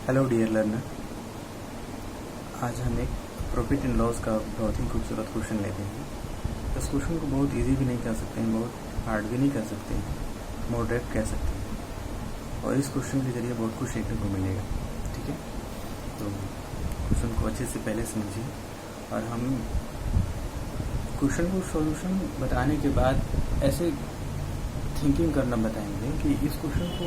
Hello dear learner, आज हम एक प्रॉफिट एंड लॉस का बहुत ही खूबसूरत क्वेश्चन लेते हैं। इस क्वेश्चन को बहुत इजी भी नहीं कह सकते हैं, बहुत हार्ड भी नहीं कह सकते हैं, मॉडरेट कह सकते हैं। और इस क्वेश्चन के जरिए बहुत कुछ सीखने को मिलेगा। ठीक है, तो क्वेश्चन को अच्छे से पहले समझिए और हम क्वेश्चन को सॉल्यूशन बताने के बाद ऐसे थिंकिंग करना बताएंगे कि इस क्वेश्चन को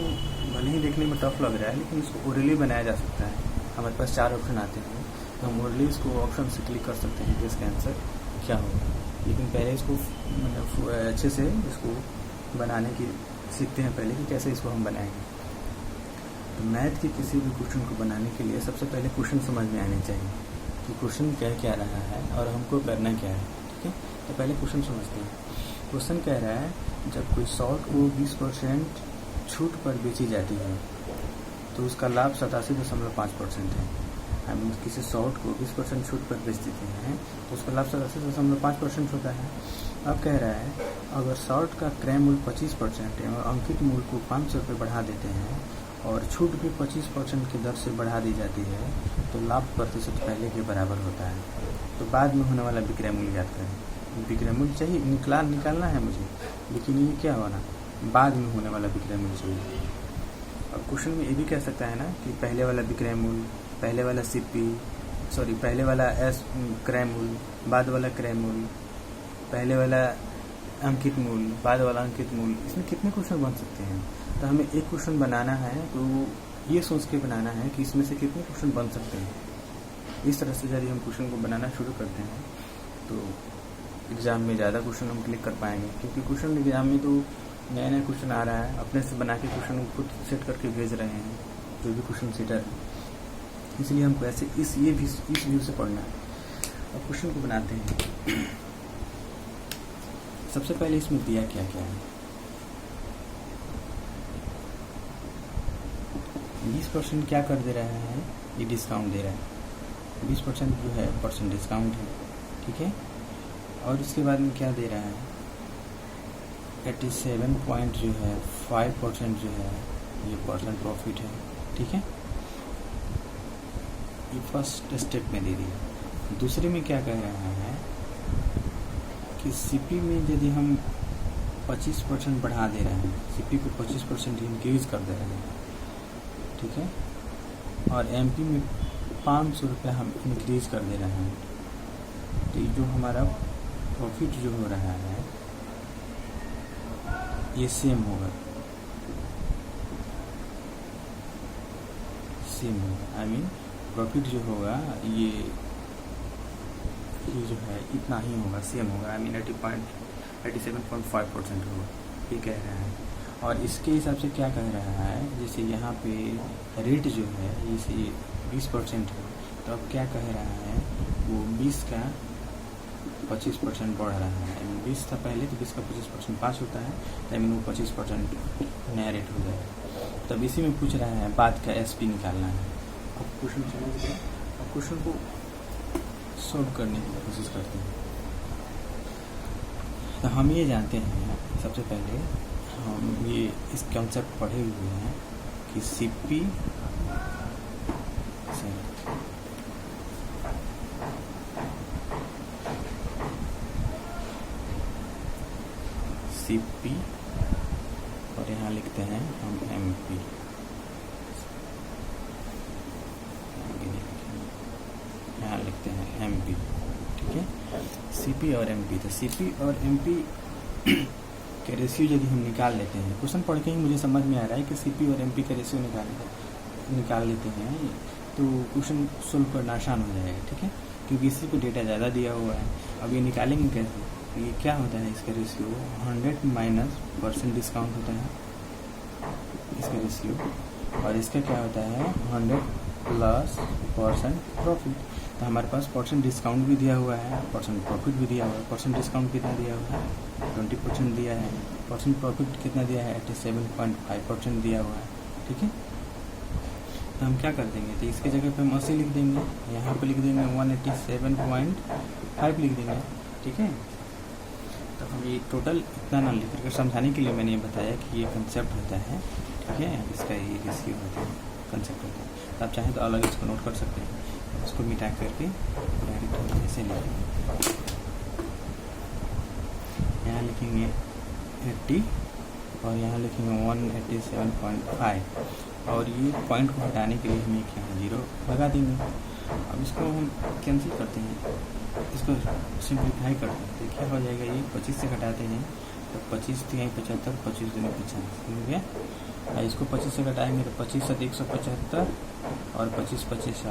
भले ही देखने में टफ लग रहा है, लेकिन इसको ओरली बनाया जा सकता है। हमारे पास 4 ऑप्शन आते हैं, तो हम ओरली इसको ऑप्शन से क्लिक कर सकते हैं कि इसका आंसर क्या होगा। लेकिन पहले इसको मतलब अच्छे से इसको बनाने की सीखते हैं पहले कि कैसे इसको हम बनाएंगे। तो मैथ के किसी भी क्वेश्चन को बनाने के लिए सबसे पहले क्वेश्चन समझ में आने चाहिए कि क्वेश्चन कह क्या रहा है और हमको करना क्या है। ठीक है, तो पहले क्वेश्चन समझते हैं। क्वेश्चन कह रहा है, जब कोई शॉर्ट को 20% छूट पर बेची जाती है तो उसका लाभ 87.5% है। आई मीन किसी शॉर्ट को 20% छूट पर बेच देते हैं तो उसका लाभ 87.5% होता है। अब कह रहा है, अगर शॉर्ट का क्रय मूल्य 25% है और अंकित मूल्य को 500 रुपये बढ़ा देते हैं और छूट भी 25% की दर से बढ़ा दी जाती है तो लाभ प्रतिशत पहले के बराबर होता है। तो बाद में होने वाला विक्रय मूल्य याद करें। विक्रय मूल्य चाहिए निकालना है मुझे, लेकिन ये क्या होना, बाद में होने वाला विक्रय मूल्य चाहिए। अब क्वेश्चन में ये भी कह सकता है ना कि पहले वाला विक्रय मूल्य, पहले वाला पहले वाला क्रय मूल्य, बाद वाला क्रय मूल्य, पहले वाला अंकित मूल्य, बाद वाला अंकित मूल्य। इसमें कितने क्वेश्चन बन सकते हैं? तो हमें एक क्वेश्चन बनाना है तो ये सोच के बनाना है कि इसमें से कितने क्वेश्चन बन सकते हैं। इस तरह से यदि हम क्वेश्चन को बनाना शुरू करते हैं तो एग्ज़ाम में ज़्यादा क्वेश्चन हम क्लिक कर पाएंगे, क्योंकि क्वेश्चन एग्ज़ाम में तो नया नया क्वेश्चन आ रहा है, अपने से बना के क्वेश्चन खुद सेट करके भेज रहे हैं जो भी क्वेश्चन सेटर है। इसलिए हमको ऐसे इस व्यू से पढ़ना है। अब क्वेश्चन को बनाते हैं। सबसे पहले इसमें दिया क्या क्या है। 20% क्या कर दे रहा है, ये डिस्काउंट दे रहा है। 20% जो है परसेंट डिस्काउंट है। ठीक है, और इसके बाद में क्या दे रहा है, 87.5% जो है ये परसेंट प्रॉफिट है। ठीक है, ये फर्स्ट स्टेप में दे दिया। दूसरे में क्या कह रहा है कि सीपी में यदि हम 25% बढ़ा दे रहे हैं, सीपी को 25% इंक्रीज कर दे रहे हैं। ठीक है, और एमपी में 500 रुपये हम इंक्रीज कर दे रहे हैं। तो ये जो हमारा प्रॉफिट जो हो रहा है ये सेम होगा, आई मीन प्रॉफिट जो होगा ये जो है इतना ही होगा, सेम होगा। आई मीन 87.5% होगा, ये कह रहा है। और इसके हिसाब से क्या कह रहा है, जैसे यहाँ पे रेट जो है जैसे 20% है, तो अब क्या कह रहा है, वो 20 का 25% बढ़ रहा है। 20 था पहले, तो 20 का 25% 5 होता है, तो वो 25% नया रेट हो जाएगा। तब इसी में पूछ रहा है बाद का एसपी निकालना है। अब क्वेश्चन समझ गए, अब क्वेश्चन को सॉल्व करने की कोशिश करते हैं। तो हम ये जानते हैं, सबसे पहले हम ये इस कॉन्सेप्ट पढ़े हुए हैं कि सीपी और यहाँ लिखते हैं हम एमपी। यहाँ लिखते हैं एमपी। ठीक है, सीपी और एमपी। तो सीपी और एमपी के रेशियो यदि हम निकाल लेते हैं, क्वेश्चन पढ़ के ही मुझे समझ में आ रहा है कि सीपी और एमपी का रेशियो निकाल लेते हैं तो क्वेश्चन सोल्व करना आसान हो जाएगा। ठीक है, क्योंकि इसी को डेटा ज़्यादा दिया हुआ है। अब ये निकालेंगे कैसे, ये क्या होता है, इसका रेशियो 100 माइनस % डिस्काउंट होता है इसका रेशियो, और इसका क्या होता है 100 प्लस % प्रॉफिट। तो हमारे पास % डिस्काउंट भी दिया हुआ है, % प्रॉफिट भी दिया हुआ है। % डिस्काउंट कितना दिया हुआ है, 20% दिया है। % प्रॉफिट कितना दिया है, 87.5% दिया हुआ है। ठीक है, तो हम क्या कर देंगे, तो इसके जगह पे हम 80 लिख देंगे, यहाँ पे लिख देंगे 187.5 लिख देंगे। ठीक है, तो हम ये टोटल इतना ना लिख कर समझाने के लिए मैंने ये बताया कि ये कंसेप्ट होता है। ठीक है, इसका ये रेशियो होता है। कंसेप्ट होता है। तो आप चाहें तो अलग इसको नोट कर सकते हैं, इसको मिटा करके डायरेक्ट हम ऐसे लिखेंगे, यहाँ लिखेंगे 80 और यहाँ लिखेंगे 187.5 और ये पॉइंट को हटाने के लिए हम एक यहाँ 0 लगा देंगे। अब इसको हम कैंसिल करते हैं, इसको सिंप्लीफाई करते हैं, तो क्या हो जाएगा, ये 25 से घटाते हैं तो 25 3 75, 25 2 50 हो गया। और इसको 25 से घटाएंगे तो 25 7 175 और 25 25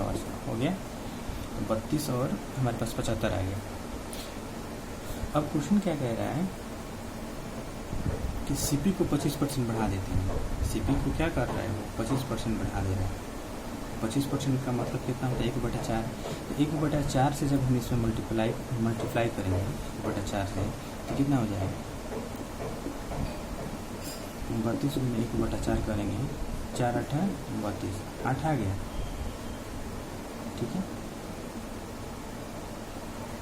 हो गया, तो 32 और हमारे पास 75 आ गया। अब क्वेश्चन क्या कह रहा है कि सीपी को 25% बढ़ा देते हैं। सीपी को क्या कर रहा है, वो 25% बढ़ा दे रहा है। 25% का मतलब कितना होता है, 1/4। तो 1/4 से जब हम इसमें मल्टीप्लाई करेंगे 1/4 से, तो कितना हो जाएगा, 32 में 1/4 करेंगे, 4 8 32, 8 आ गया, ठीक है,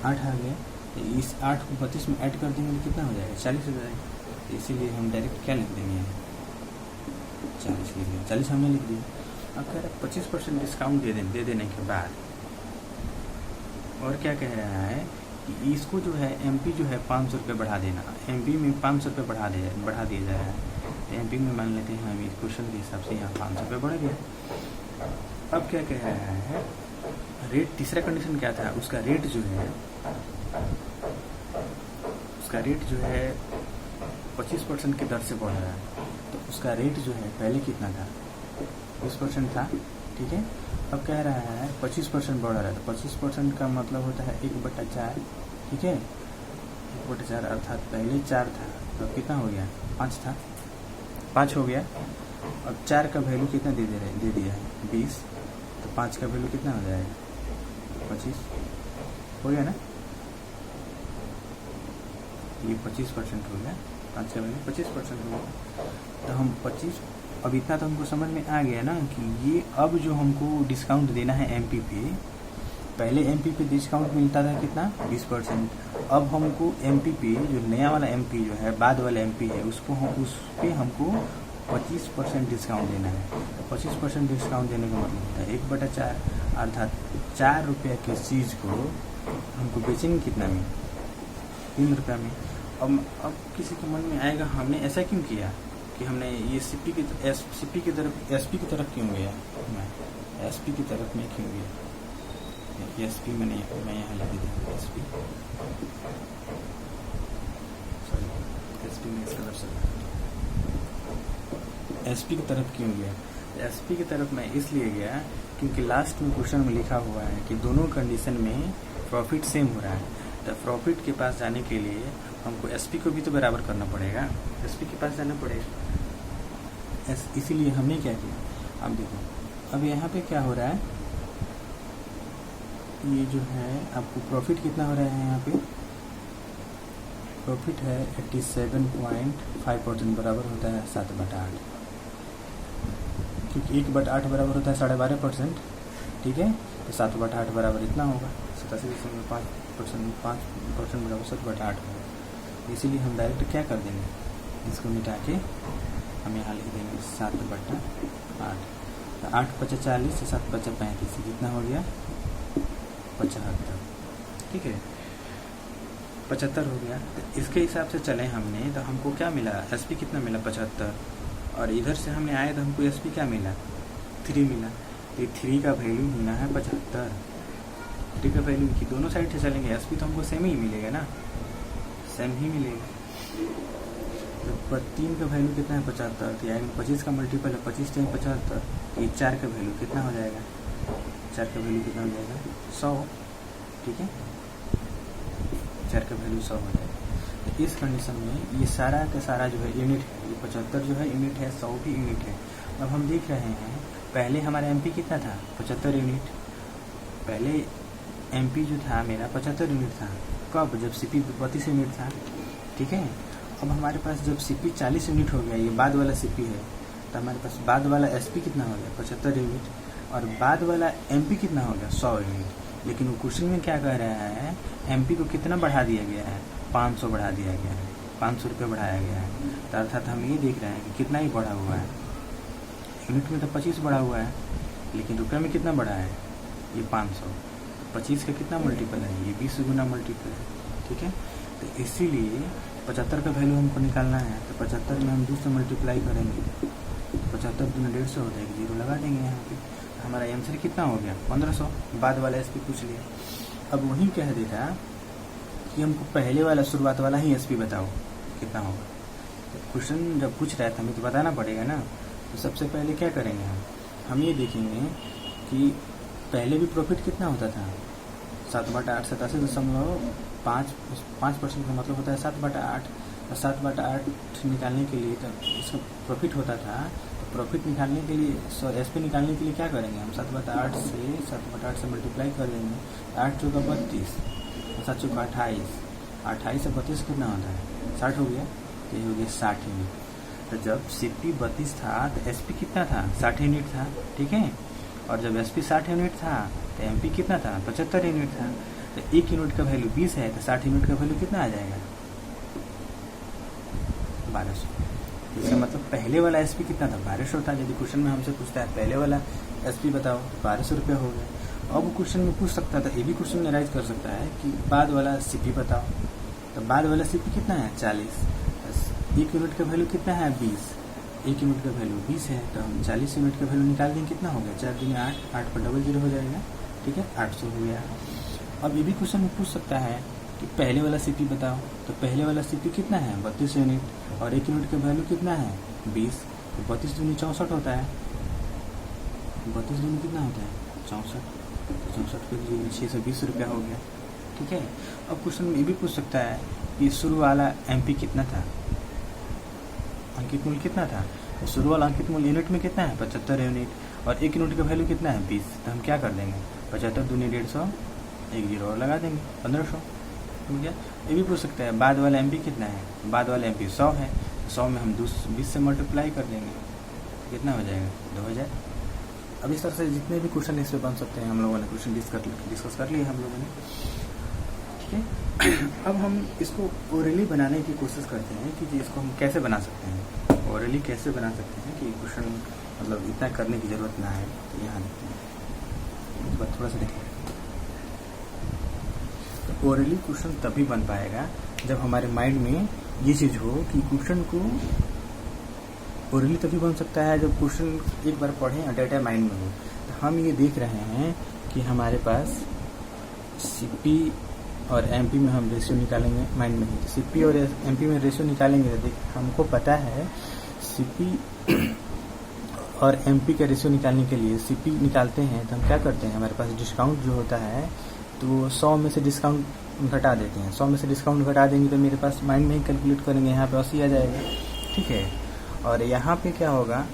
8 आ गया। तो इस 8 को 32 में ऐड कर देंगे तो कितना हो जाएगा, 40 हो जाएगा। तो इसीलिए हम डायरेक्ट क्या लिख देंगे, 40 लिख देंगे, 40 हमने लिख दिया। अब कह रहा है 25% डिस्काउंट दे देने के बाद, और क्या कह रहा है कि इसको जो है एमपी जो है 500 रुपये बढ़ा देना, एमपी में 500 रुपये बढ़ा दिया जा रहा है। तो एमपी में मान लेते हैं हम इस क्वेश्चन के हिसाब से यहाँ 500 रुपये बढ़ गया। अब क्या कह रहा है, रेट, तीसरा कंडीशन क्या था, उसका रेट जो है 25% की दर से बढ़ रहा है। तो उसका रेट जो है पहले कितना था, 20% था, ठीक है। अब कह रहा है 25% बढ़ रहा है, तो 25% का मतलब होता है 1/4, ठीक है, 1/4 अर्थात पहले 4 था तो कितना हो गया, 5 था, 5 हो गया। अब 4 का वैल्यू कितना दे दिया है, 20, तो 5 का वैल्यू कितना हो जाएगा, 25 हो गया ना, ये 25% हो गया, 5 का वैल्यू 25% हो गया। तो हम 25, अब इतना तो हमको समझ में आ गया ना कि ये अब जो हमको डिस्काउंट देना है एमपी पे, पहले एमपी पे डिस्काउंट मिलता था कितना, 20%। अब हमको एमपी पे जो नया वाला एमपी जो है, बाद वाला एमपी है, उस पर हमको 25% डिस्काउंट देना है। तो 25% डिस्काउंट देने का मतलब होता है 1/4, अर्थात 4 रुपये की चीज़ को हमको बेचेंगे कितना में, 3 रुपये में। अब किसी के मन में आएगा हमने ऐसा क्यों किया कि हमने ये एसपी की तरफ क्यों गया, मैं एसपी की तरफ में क्यों गया, एसपी मैं यहाँ लिख दिया, एसपी में इसका दर्शक एसपी की तरफ क्यों गया। एसपी की तरफ मैं इसलिए गया क्योंकि लास्ट में क्वेश्चन में लिखा हुआ है कि दोनों कंडीशन में प्रॉफिट सेम हो रहा है। तो प्रॉफिट के पास जाने के लिए हमको एसपी को भी तो बराबर करना पड़ेगा, एसपी के पास जाना पड़ेगा। इसीलिए हमने क्या किया, अब देखो अब यहाँ पे क्या हो रहा है, ये जो है आपको प्रॉफिट कितना हो रहा है, यहाँ पे प्रॉफिट है 87.5% बराबर होता है 7/8, क्योंकि 1/8 बराबर होता है 12.5%, ठीक है। तो 7/8 बराबर इतना होगा, 87.5% 5% बराबर 7/8 होगा। इसीलिए हम डायरेक्ट क्या कर देंगे, इसको मिटा के हम यहाँ लिख देंगे 7/8। तो 8×5 = 40, 7×5 = 35, कितना हो गया, 75, ठीक है, 75 हो गया। तो इसके हिसाब से चले हमने, तो हमको क्या मिला, एसपी कितना मिला, 75, और इधर से हमने आए तो हमको एसपी क्या मिला, 3 मिला। तो 3 का वैल्यू मिला है 75, 3 का वैल्यू की दोनों साइड से चलेंगे, एसपी तो हमको सेम ही मिलेगा ना, सेम ही मिलेगा। तो 3 का वैल्यू कितना है, 75, तो यानी 25 का मल्टीपल है 25 × 75, ये 4 का वैल्यू कितना हो जाएगा, 4 का वैल्यू कितना हो जाएगा, 100, ठीक है, 4 का वैल्यू 100 हो जाएगा। तो इस कंडीशन में ये सारा का सारा जो है यूनिट है, ये 75 जो है यूनिट है, 100 भी यूनिट है। अब हम देख रहे हैं पहले हमारा एमपी कितना था, 75 यूनिट, पहले एमपी जो था मेरा 75 यूनिट था, कब, जब सीपी 32 यूनिट था, ठीक है। अब हमारे पास जब सीपी 40 यूनिट हो गया, ये बाद वाला सीपी है, तो हमारे पास बाद वाला एसपी कितना हो गया, 75 यूनिट, और बाद वाला एमपी कितना हो गया, 100 यूनिट। लेकिन वो क्वेश्चन में क्या कह रहा है, एमपी को कितना बढ़ा दिया गया है, 500 बढ़ा दिया गया है, 500 रुपये बढ़ाया गया है। तो अर्थात हम ये देख रहे हैं कि कितना ही बढ़ा हुआ है, यूनिट में तो 25 बढ़ा हुआ है, लेकिन रुपये में कितना बढ़ा है, ये 500। 25 का कितना मल्टीपल है, ये 20 गुना मल्टीपल है, ठीक है। तो इसीलिए 75 का वैल्यू हमको निकालना है, तो 75 में हम 2 से मल्टीप्लाई करेंगे, 75 दूना 150 होता है, 1 जीरो लगा देंगे यहाँ पे। हमारा आंसर कितना हो गया, 1500। बाद वाला SP पूछ लिया। अब वही कह देता कि हमको पहले वाला शुरुआत वाला ही SP बताओ कितना होगा। तो क्वेश्चन जब पूछ रहा है तो हमें तो बताना पड़ेगा ना। तो सबसे पहले क्या करेंगे, हम ये देखेंगे कि पहले भी प्रॉफिट कितना होता था, 7/8, 87.5% का मतलब होता है 7/8। और 7/8 निकालने के लिए तो इसका प्रॉफिट होता था। तो प्रॉफिट निकालने के लिए SP निकालने के लिए क्या करेंगे, हम 7/8 से मल्टीप्लाई कर देंगे। 8 चौका 32, 7 चौका 28, 28 से 32 कितना होता है, 60 हो गया। तो ये हो गया 60 यूनिट। तो जब CP 32 था तो SP कितना था, 60 यूनिट था, ठीक है। और जब SP 60 यूनिट था तो MP कितना था, 75 यूनिट था। तो 1 यूनिट का वैल्यू 20 है, तो 60 यूनिट का वैल्यू कितना आ जाएगा, 1200। इसका मतलब पहले वाला SP कितना था, 1200 था। यदि क्वेश्चन में हमसे पूछता है पहले वाला SP बताओ, तो 1200 रुपये हो गया। अब क्वेश्चन में पूछ सकता था, ये भी क्वेश्चन में राइज कर सकता है कि बाद वाला CP बताओ। तो बाद वाला CP कितना है, 40। 1 यूनिट का वैल्यू कितना है, 20। 1 यूनिट का वैल्यू 20 है, तो हम 40 यूनिट का वैल्यू निकाल देंगे, कितना हो गया, 4 दूनी 8, 8 पर डबल 0 हो जाएगा, ठीक है, 800 हो गया। अब ये भी क्वेश्चन में पूछ सकता है कि पहले वाला CP बताओ। तो पहले वाला CP कितना है, 32 यूनिट, और 1 यूनिट का वैल्यू कितना है, 20। तो 32 दूनी 64 होता है, 32 दूनी कितना होता है, 64। तो 64 के 620 रुपया हो गया, ठीक है। अब क्वेश्चन में ये भी पूछ सकता है कि शुरू वाला MP कितना था, अंकित मूल्य कितना था। तो शुरू वाला अंकित मूल्य यूनिट में कितना है, 75 यूनिट, और 1 यूनिट का वैल्यू कितना है, 20। तो हम क्या कर देंगे, 75 दूनी 150, 1 जीरो और लगा देंगे, 1500 हो गया। ये भी पूछ सकते हैं बाद वाला MP कितना है, बाद वाला MP 100 है, 100 में हम 20 से मल्टीप्लाई कर देंगे, कितना हो जाएगा, 2000। अब इस तरह से जितने भी क्वेश्चन इस पर बन सकते हैं, हम लोगों ने क्वेश्चन डिस्कस कर लिए हम लोगों ने, ठीक है। अब हम इसको ओरली बनाने की कोशिश करते हैं कि इसको हम कैसे बना सकते हैं, ओरली कैसे बना सकते हैं कि क्वेश्चन मतलब इतना करने की ज़रूरत ना है। तो यहाँ देखते हैं, इस बार थोड़ा सा देखें। तो ओरली क्वेश्चन तभी बन पाएगा जब हमारे माइंड में ये चीज़ हो कि क्वेश्चन को ओरली तभी बन सकता है जब क्वेश्चन एक बार पढ़ें और डाटा माइंड में हो। तो हम ये देख रहे हैं कि हमारे पास CP और MP में हम रेशियो निकालेंगे माइंड में ही। CP और MP में रेशियो निकालेंगे तो हमको पता है CP और MP का रेशियो निकालने के लिए CP निकालते हैं तो हम क्या करते हैं, हमारे पास डिस्काउंट जो होता है तो 100 में से डिस्काउंट घटा देते हैं। 100 में से डिस्काउंट घटा देंगे तो मेरे पास माइंड में ही कैलकुलेट करेंगे, यहाँ पे 80 आ जाएगा, ठीक है। और यहाँ पे क्या होगा,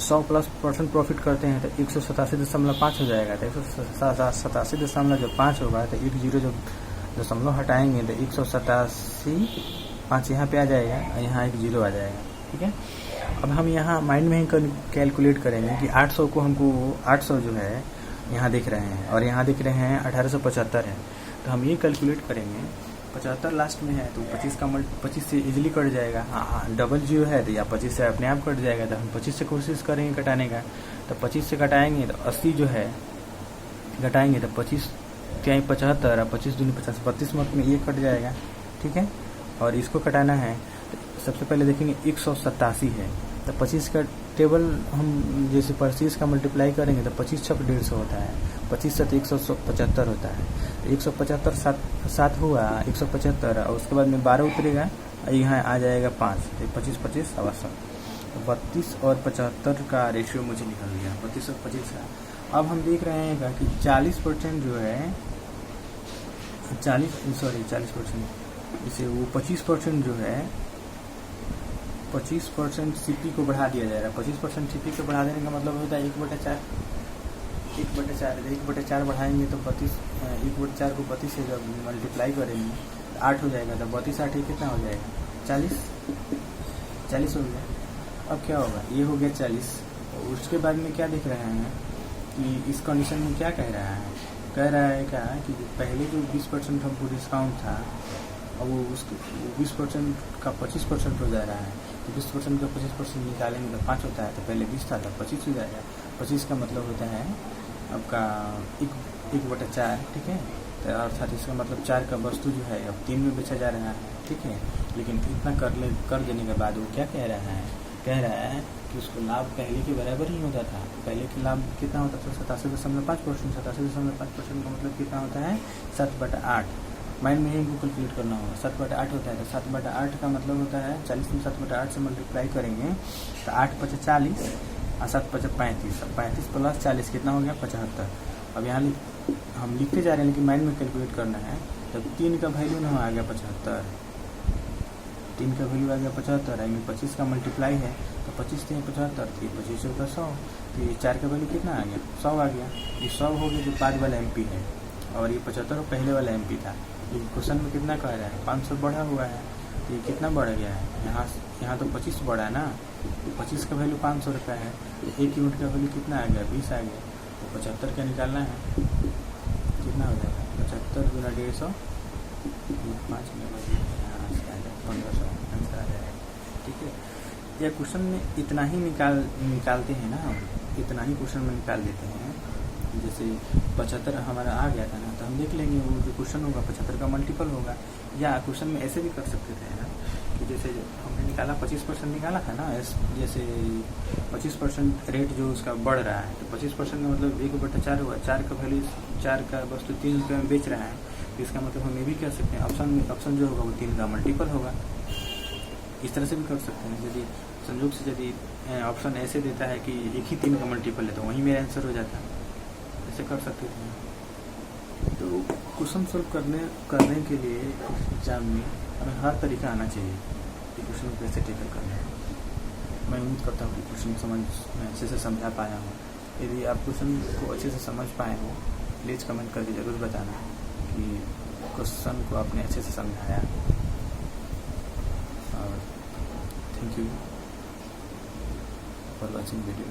100% प्रॉफिट करते हैं तो 187.5 हो जाएगा। तो 187.5 होगा तो 1 जीरो जो दशमलव हटाएंगे तो 187.5 यहाँ पे आ जाएगा और यहाँ 1 जीरो आ जाएगा, ठीक है। अब हम यहाँ माइंड में ही कैलकुलेट करेंगे कि 800 को हमको 800 जो है यहाँ दिख रहे हैं और यहाँ दिख रहे हैं 1875 है। तो हम ये कैलकुलेट करेंगे, 75 लास्ट में है तो 25 से इजीली कट जाएगा। हाँ, डबल जीरो है तो या 25 से अपने आप कट जाएगा। तो हम 25 से कोशिश करेंगे कटाने का, तो 25 से कटाएंगे तो 80 जो है घटाएंगे तो 25 क्या 75 और 25 दूनी 50, 32 मत में ये कट जाएगा, ठीक है। और इसको कटाना है तो सबसे पहले देखेंगे 187 है तो 25 का टेबल हम जैसे 25 का मल्टीप्लाई करेंगे तो 25 छक 150 होता है, 25 से 175 होता है। 175 7 हुआ 175 और उसके बाद में 12 उतरेगा, यहाँ आ जाएगा 5, 25 अवश्य 32 और 75 का रेशियो मुझे निकल गया, 32 और 25 का। अब हम देख रहे हैं कि 40% जो है 40% इसे वो 25% जो है 25% CP को बढ़ा दिया जाएगा। 25% CP को बढ़ा देने का मतलब होता है 1/4 1/4 बढ़ाएंगे तो 1/4 को 32 से जब मल्टीप्लाई करेंगे तो 8 हो जाएगा। तो 32 8 कितना हो जाएगा 40 हो गया। अब क्या होगा, ये हो गया 40। उसके बाद में क्या देख रहे हैं कि इस कंडीशन में क्या कह रहा है क्या कि पहले जो 20% हमको डिस्काउंट था और वो उसके 20% का 25% हो जा रहा है। तो 20% का 25% निकालेंगे तो 5 होता है, तो पहले 20 था तो 25 हो जाएगा। 25 का मतलब होता है आपका 1/4, ठीक है। तो अर्थात इसका मतलब 4 का वस्तु जो है अब 3 में बेचा जा रहा है, ठीक है। लेकिन इतना कर देने के बाद वो क्या कह रहा है कि उसको लाभ पहले के बराबर ही होता था। पहले के लाभ कितना होता था? 87.5%। 87.5% का मतलब कितना होता है? 7/8। माइंड में ही इनको कैलकुलेट करना होगा। 7/8 होता है, तो 7/8 का मतलब होता है 40 में 7/8 से मल्टीप्लाई करेंगे तो 8×5 = 40 और 7×5 = 35। 35 + 40 कितना हो गया? 75। अब यहाँ हम लिखते जा रहे हैं लेकिन माइंड में कैलकुलेट करना है। तो 3 का वैल्यू ना आ गया 75, 3 का वैल्यू आ गया 75, आई मीन 25 का मल्टीप्लाई है तो 25 × 75, 25 × 100, तो ये 4 का वैल्यू कितना आ गया? 100 आ गया। ये 100 हो गया जो बाद वाला MP है, और ये 75 पहले वाला MP था। लेकिन क्वेश्चन में कितना कह रहा है? 500 बढ़ा हुआ है, तो ये कितना बढ़ गया है? यहाँ तो 25 बढ़ा है ना, तो 25 का वैल्यू 500 रुपये है, तो 1 यूनिट का वैल्यू कितना आ गया? 20 आ गया। तो 75 का निकालना है, कितना हो जाएगा? 75 × 150, 5 में 1500 आंसर आ जाएगा, ठीक है। यह क्वेश्चन में इतना ही निकालते हैं ना हम, इतना ही क्वेश्चन में निकाल देते हैं। जैसे 75 हमारा आ गया था ना, तो हम देख लेंगे वो जो क्वेश्चन होगा 75 का मल्टीपल होगा। या क्वेश्चन में ऐसे भी कर सकते थे ना कि जैसे हमने निकाला 25% निकाला था ना, जैसे 25% रेट जो उसका बढ़ रहा है, तो 25% का मतलब 1/4 हुआ। 4 का वैल्यू, 4 का वस्तु 3 रुपये में बेच रहा है, तो इसका मतलब हम ये भी कह सकते हैं ऑप्शन जो होगा वो 3 का मल्टीपल होगा। इस तरह से भी कर सकते हैं। यदि संयोग से यदि ऑप्शन ऐसे देता है कि एक ही 3 का मल्टीपल है, तो वहीं मेरा आंसर हो जाता है। ऐसे कर सकते थे। तो क्वेश्चन सॉल्व करने के लिए एग्जाम में हमें हर तरीका आना चाहिए कि क्वेश्चन को कैसे टैकल करना है। मैं उम्मीद करता हूँ कि क्वेश्चन मैं अच्छे से समझा पाया हूँ। यदि आप क्वेश्चन को अच्छे से समझ पाए हो, प्लीज़ कमेंट करके ज़रूर बताना कि क्वेश्चन को आपने अच्छे से समझाया। और thank you for watching video.